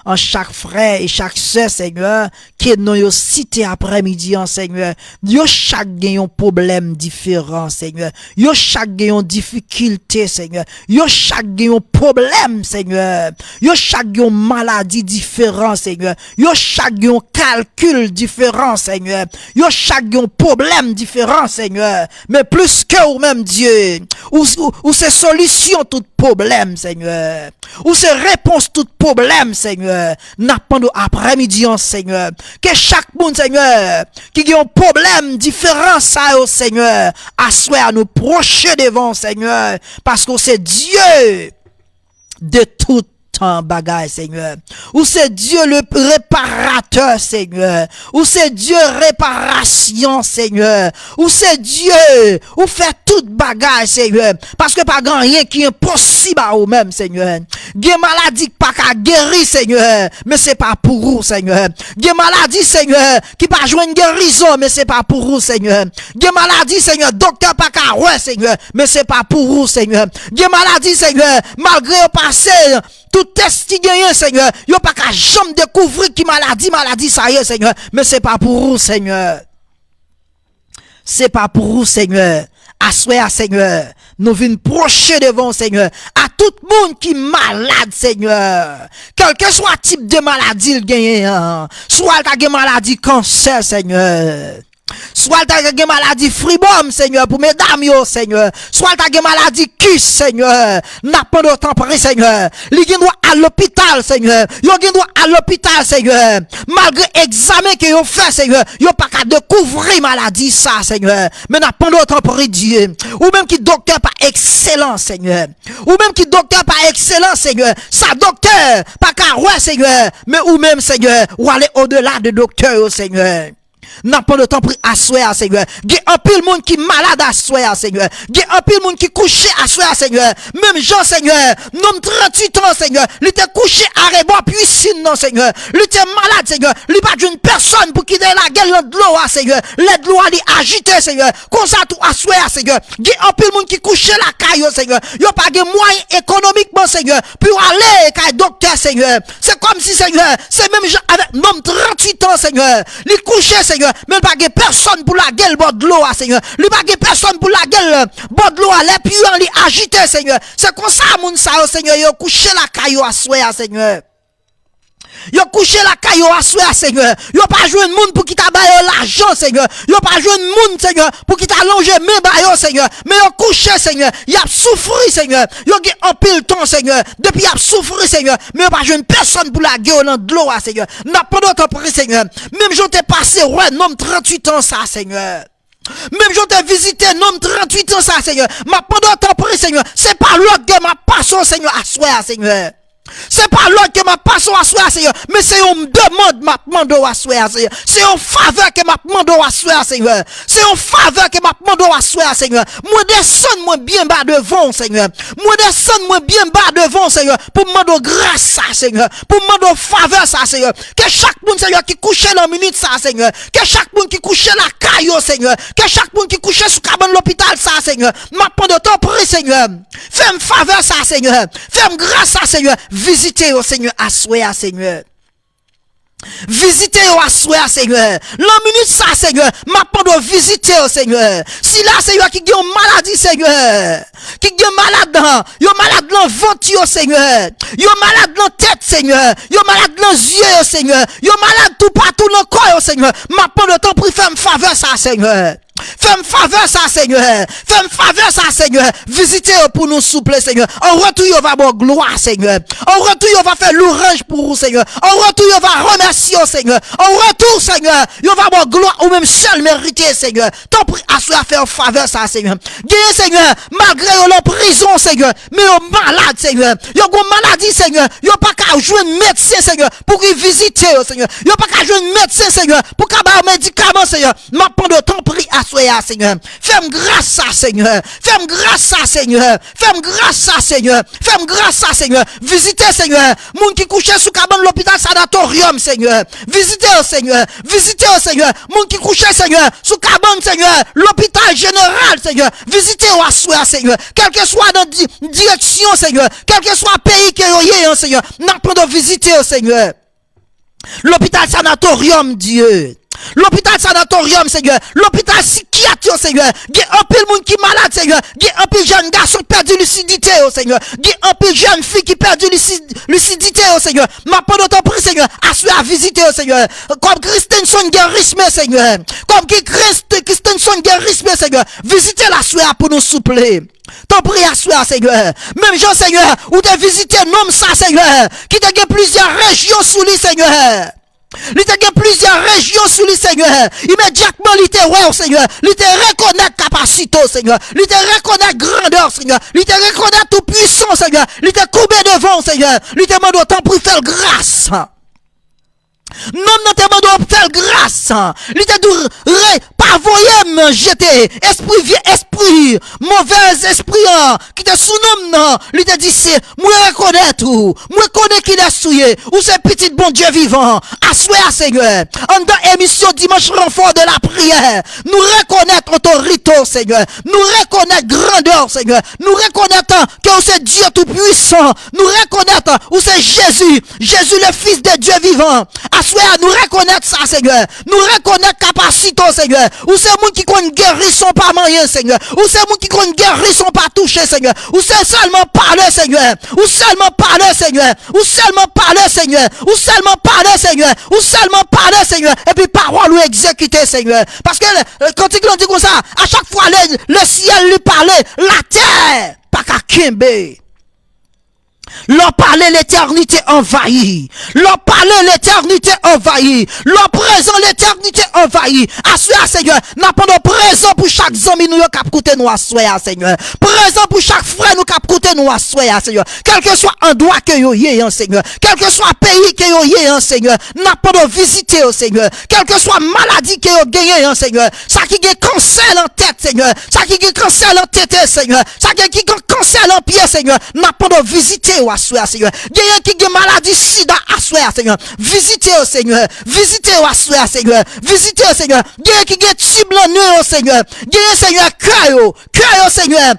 S2: en chaque frère et chaque sœur, Seigneur, qui nous yo cité après-midi, Seigneur. Yo chaque gagne un problème différent, Seigneur. Yo chaque gagne une difficulté, Seigneur. Yo chaque gagne un problème, Seigneur. Yo chaque gagne maladie différent, Seigneur. Yo chaque gagne calcul différent, Seigneur. Yo chaque gagne problème différent, Seigneur. Mais plus que ou même Dieu, ou c'est solution tout problème, Seigneur. Ou c'est réponse tout problème, Seigneur. N'a pas après-midi, Seigneur. Que chaque monde, Seigneur, qui a un problème différent, ça, Seigneur, à nous procher devant, Seigneur. Parce que c'est Dieu de tout bagaille, Seigneur. Ou c'est Dieu le réparateur, Seigneur. Ou c'est Dieu réparation, Seigneur. Ou c'est Dieu ou fait toute bagaille, Seigneur. Parce que pas grand rien qui est possible à vous-même, Seigneur. Gen maladie pas qu'à guérir, Seigneur, mais c'est pas pour vous, Seigneur. Gen maladie, Seigneur, qui pas joindre guérison, mais c'est pas pour vous, Seigneur. Gen maladie, Seigneur, docteur pas qu'à ouais, Seigneur, mais c'est pas pour vous, Seigneur. Gen maladie, Seigneur, malgré au passé, tout test qui gagne, Seigneur, yo pas qu'à jamais découvrir qui maladie ça y est, Seigneur, mais c'est pas pour vous, Seigneur. C'est pas pour vous, Seigneur. Assoya, Seigneur, nous venons procher devant, Seigneur, à tout le monde qui est malade, Seigneur. Quel que soit le type de maladie il gagne, soit il a une maladie cancer, Seigneur. Soit t'as une maladie fribom, Seigneur, pour mesdames, yo, Seigneur. Soit t'as une maladie kiss, Seigneur. N'a pas de temps près, Seigneur. Li gen droit à l'hôpital, Seigneur. Yo gen droit à l'hôpital, Seigneur. Malgré examen que yo fait, Seigneur. Yo pas qu'à découvrir maladie, ça, Seigneur. Mais n'a pas de temps près, Dieu. Ou même qui docteur pas excellent, Seigneur. Ou même qui docteur pas excellent, Seigneur. Ça docteur, pas qu'à ouais, Seigneur. Mais ou même, Seigneur, ou aller au-delà de docteur, Seigneur. N'a pas de temps pour asseoir, Seigneur. Il y a un pile monde qui malade asseoir, Seigneur. Il y a un pile monde qui couché asseoir, Seigneur. Même Jean, Seigneur, nom 38 ans, Seigneur. Il était couché à rebord puissant, non, Seigneur. Il était malade, Seigneur. Il pas d'une personne pour quitter la gueule de l'eau, Seigneur. L'aide l'eau à agité, Seigneur. Comme ça, tout asseoir, Seigneur. Il y a un pile monde qui couché la caille, Seigneur. Il n'y a pas de moyens économiquement, Seigneur, pour aller à docteur, Seigneur. C'est comme si, Seigneur, c'est même Jean avec nom 38 ans, Seigneur. Il couché, Seigneur. Mais il n'y a pas personne pour la gueule bord de l'eau, Seigneur. Il n'y a pas personne pour la gueule bord de l'eau, les puants, les agiter, Seigneur. C'est comme ça, mon Seigneur, il a couché la caillou à souhait, Seigneur. Yo couché la caillou à souhait, Seigneur. Yo pas joué de monde pour qui t'a baillé l'argent, Seigneur. Yo pas joué de monde, Seigneur, pour qui t'a allongé mes baillons, Seigneur. Mais yo couché, Seigneur. Y a souffri, Seigneur. Yo gè en pile temps, Seigneur. Depuis y a souffri, Seigneur. Mais yo pas joué une personne pour la gueule de l'eau, Seigneur. N'a pas d'autre prix, Seigneur. Même j'en t'ai passé, ouais, nom 38 ans, ça, Seigneur. Même j'en t'ai visité, nom 38 ans, ça, Seigneur. M'a pas d'autre prix, Seigneur. C'est pas l'autre que m'a passé, Seigneur, à souhait, Seigneur. C'est pas l'autre que m'a passé à soi, Seigneur, mais c'est une demande m'a demandé à soi, Seigneur. C'est une faveur que m'a demandé à soi, Seigneur. C'est une faveur que m'a demandé à soi, Seigneur. Moi descends moi bien bas devant, Seigneur. Moi descends moi bien bas devant, Seigneur, pour me demander grâce ça, Seigneur. Pour me demander faveur ça, Seigneur. Que chaque monde, Seigneur, qui couchait dans minute ça, Seigneur. Que chaque monde qui couchait la caillou, Seigneur. Que chaque monde qui couchait sous cabane l'hôpital ça, Seigneur. M'a pendant ton prix, Seigneur. Fais-moi faveur ça, Seigneur. Fais-moi grâce ça, Seigneur. Visitez au Seigneur, assoyez, Seigneur. Visitez au assoyez, Seigneur. La minute ça, Seigneur, m'a pas de visiter au Seigneur. Si là, Seigneur, qui a une maladie, Seigneur, qui a malade dans, yo malade dans ventre, Seigneur, yo malade dans tête, Seigneur, yo malade dans yeux, Seigneur, yo malade tout partout dans le corps, Seigneur, m'a pas de temps pour faire me faveur ça, Seigneur. Fais-moi faveur ça, Seigneur. Fais-moi faveur ça, Seigneur. Visitez pour nous souple, Seigneur. En retour, il va avoir gloire, Seigneur. En retour, il va faire l'ourange pour vous, Seigneur. En retour, il va remercier, Seigneur. En retour, Seigneur, il va avoir gloire ou même seul mérité, Seigneur. T'en prie à soi faire faveur ça, Seigneur. Gagnez, Seigneur, malgré la prison, Seigneur. Mais au malade, Seigneur. Il y a une maladie, Seigneur. Il n'y a pas qu'à jouer un médecin, Seigneur, pour qu'il visite, Seigneur. Il n'y a pas qu'à jouer un médecin, Seigneur, pour qu'il ait un médicament, Seigneur. Mais pendant ton prix à soi, Seigneur. Fais-moi grâce ça, Seigneur. Fais-moi grâce ça, Seigneur. Fais-moi grâce ça, Seigneur. Fais-moi grâce ça, Seigneur. Visitez, Seigneur. Moun qui couchait sous cabane l'hôpital sanatorium, Seigneur. Visitez, Seigneur. Visitez, Seigneur. Moun qui couchait, Seigneur, sous cabane, Seigneur. L'hôpital général, Seigneur. Visitez au assoir, Seigneur. Quel que soit dans direction, Seigneur. Quel que soit pays que vous ayez, Seigneur. N'a pas de visiter, Seigneur. L'hôpital sanatorium, Dieu. L'hôpital sanatorium, Seigneur. L'hôpital psychiatrique, Seigneur. Il y a un peu de monde qui est malade, Seigneur. Il y a un peu de jeunes garçons qui perdent lucidité, Seigneur. Il y a un peu de jeunes filles qui perdent lucidité, Seigneur. Ma pas de temps pris, Seigneur. À visiter, Seigneur. Comme Christensen guérissement, Seigneur. Comme Christensen guérissement, Seigneur. Visitez la soirée pour nous soupler. T'en prie à soi, Seigneur. Même Jean, Seigneur, où t'as visité un homme, ça, Seigneur, qui t'a gagné plusieurs régions sous lui, Seigneur. Il t'a gagné plusieurs régions sous lui, Seigneur. Immédiatement, il t'a ouais, Seigneur. Il t'a reconnaître capacité, Seigneur. Il t'a reconnaître grandeur, Seigneur. Il t'a reconnaître tout puissant, Seigneur. Il t'a coupé devant, Seigneur. Il t'a demandé autant pour faire grâce. Non, non, te demande faire grâce. Il te dit, pas voyer me jeter. Esprit, vieux esprit, mauvais esprit, qui te sous-nomme, non. Il te dit, c'est, moi reconnais tout. Moi connais qui l'a souillé. Ou c'est petit bon Dieu vivant. Assoyez, Seigneur. En dans émission dimanche renfort de la prière. Nous reconnaître autorité, Seigneur. Nous reconnaître grandeur, Seigneur. Nous reconnaître que c'est Dieu tout puissant. Nous reconnaître où c'est Jésus. Jésus le Fils de Dieu vivant. soir, nous reconnaître ça, Seigneur. Nous reconnaître capacité, Seigneur. Ou c'est moun qui connaît guérison pas moyen, Seigneur. Ou c'est moun qui connaît guérison pas toucher, Seigneur. Ou c'est seulement parler, Seigneur. Ou seulement parler, Seigneur. Ou seulement parler, Seigneur. Ou seulement parler, Seigneur. Ou seulement parler, Seigneur. Et puis parole ou exécuter, Seigneur. Parce que quand il dit comme ça, à chaque fois le ciel lui parlait, la terre, pas qu'à Kimbe. Leur parler l'éternité envahie. Leur parler l'éternité envahie. Leur présent l'éternité envahie. Assoya, Seigneur. N'a pas de présent pour chaque zami nous cap coûter nous assoya, Seigneur. Présent pour chaque frère nous cap coûter nous assoya, Seigneur. Quel que soit endroit que yo yé, Seigneur. Quel que soit pays que yo yé, Seigneur. N'a pas de visiter, Seigneur. Quel que soit maladie que yo gagné, Seigneur. Ça qui est cancer en tête, Seigneur. Ça qui est cancer en tête, Seigneur. Ça qui est cancer en pied, Seigneur. N'a pas de visiter ou assoya, Seigneur. Gagne qui gagne maladie sida assoya, Seigneur. Visitez au Seigneur. Visitez au assoya, Seigneur. Visitez au Seigneur. Gagne qui gagne cible au Seigneur. Gagne, Seigneur, cœur au Seigneur.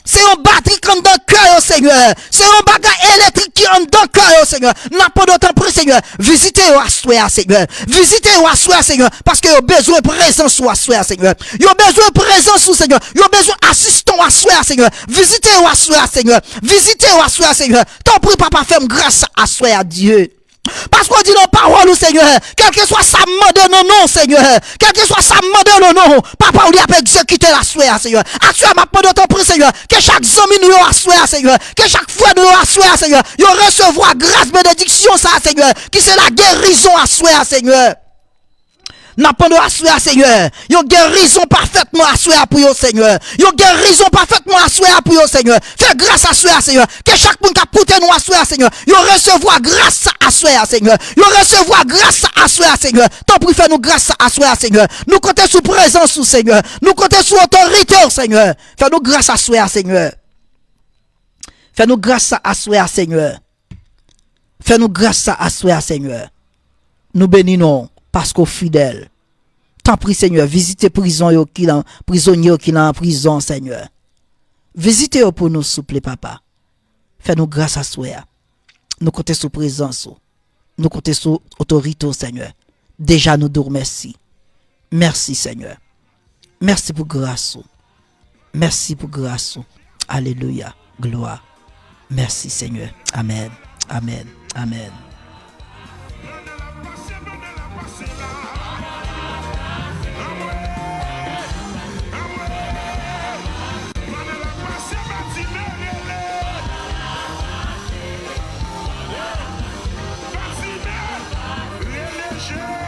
S2: C'est un batterie qui est dans le cœur, Seigneur. C'est un bagage électrique qui est dans le cœur, Seigneur. N'a pas d'autant pris, Seigneur. Visitez au assoya, Seigneur. Visitez au assoya, Seigneur. Parce que vous avez besoin de présence au assoya, Seigneur. Vous avez besoin de présence, Seigneur. Vous avez besoin d'assistant au assoya, Seigneur. Visitez au assoya, Seigneur. Visitez au assoya, Seigneur. T'en prie, papa, fais grâce à assoya, Dieu. Parce qu'on dit dans la parole, Seigneur, quel que soit sa main de nos noms, Seigneur, quel que soit sa main de nos noms, papa, on lui a exécuté la soie, Seigneur. Assoya, ma pas de ton prix, Seigneur, que chaque zami nous assoya, Seigneur, que chaque fois nous assoya, Seigneur, il recevoir grâce, bénédiction, ça, Seigneur, qui c'est la guérison assoya, Seigneur. N'a pas de assoya, Seigneur. Yon guérison parfaitement assoya pour yon, Seigneur. Yon guérison parfaitement assoya pour yon, Seigneur. Fais grâce assoya, Seigneur. Que chaque monde qui a pouté nous assoya, Seigneur. Yon recevoir grâce assoya, Seigneur. Yon recevoir grâce assoya, Seigneur. T'en prie, fais nous grâce assoya, Seigneur. Nous comptons sous présence, Seigneur. Nous comptons sous autorité, Seigneur. Fais nous grâce assoya, Seigneur. Fais nous grâce assoya, Seigneur. Fais nous grâce assoya, Seigneur. Nous bénissons parce qu'au fidèle. T'en prie, Seigneur, visitez prisonniers qui en prison, Seigneur. Visitez pour nous, s'il vous plaît, papa. Fais-nous grâce à soi. Nous comptons sous présence. Nous comptons sous autorité, Seigneur. Déjà, nous nous remercions. Merci, Seigneur. Merci pour grâce. Merci pour grâce. Alléluia. Gloire. Merci, Seigneur. Amen. Amen. Amen.
S1: Let's go.